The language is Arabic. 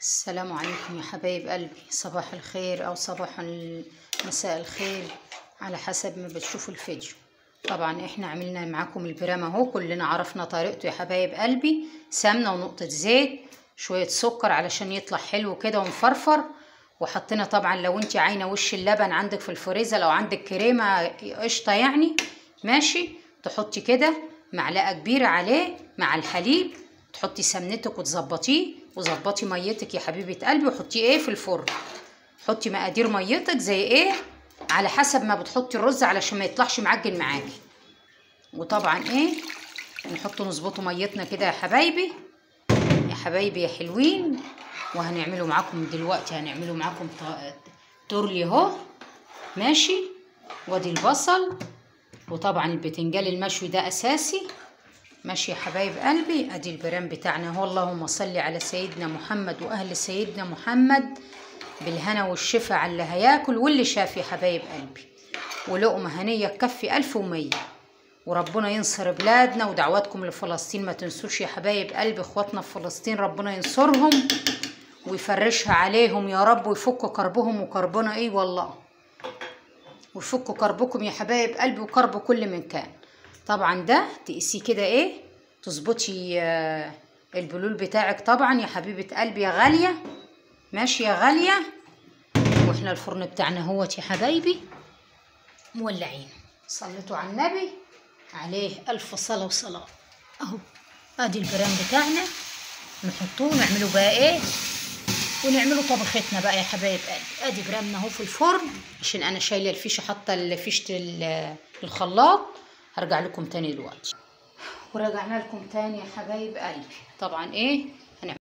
السلام عليكم يا حبايب قلبي، صباح الخير او صباح مساء الخير على حسب ما بتشوفوا الفيديو. طبعا احنا عملنا معاكم البرام اهو، كلنا عرفنا طريقته يا حبايب قلبي. سمنه ونقطه زيت، شويه سكر علشان يطلع حلو كده ومفرفر. وحطينا طبعا لو انت عاينه وش اللبن عندك في الفريزر، لو عندك كريمه قشطه يعني ماشي، تحطي كده معلقه كبيره عليه مع الحليب. تحطي سمنتك وتظبطيه، وظبطي ميتك يا حبيبه قلبي، وحطيه ايه في الفرن. حطي مقادير ميتك زي ايه على حسب ما بتحطي الرز علشان ما يطلعش معجن معاكي. وطبعا ايه نحط نظبطه ميتنا كده يا حبايبي، يا حبايبي يا حلوين. وهنعمله معاكم دلوقتي، هنعمله معاكم تورلي اهو ماشي. وادي البصل، وطبعا البتنجان المشوي ده اساسي ماشي يا حبايب قلبي. ادي البرام بتاعنا اهو. اللهم صل على سيدنا محمد واهل سيدنا محمد، بالهنا والشفا على اللي هياكل واللي شاف يا حبايب قلبي. ولقمه هنيه تكفي 1100. وربنا ينصر بلادنا، ودعواتكم لفلسطين ما تنسوش يا حبايب قلبي. اخواتنا في فلسطين ربنا ينصرهم ويفرشها عليهم يا رب، ويفكوا كربهم وكربنا ايه والله، ويفكوا كربكم يا حبايب قلبي وكرب كل من كان. طبعا ده تقيسيه كده ايه، تظبطي البلول بتاعك طبعا يا حبيبه قلبي يا غاليه ماشي يا غاليه. واحنا الفرن بتاعنا اهوت يا حبايبي مولعين. صليتوا على النبي عليه الف صلاه وصلاه. اهو ادي البرام بتاعنا، نحطوه ونعمله بقى ايه، ونعمله طبختنا بقى يا حبايب قلبي. ادي برامنا اهو في الفرن، عشان انا شايله الفيشه، حاطه فيشه الخلاط. هرجع لكم تاني دلوقتي. ورجعنا لكم تاني يا حبايب قلبي. طبعا ايه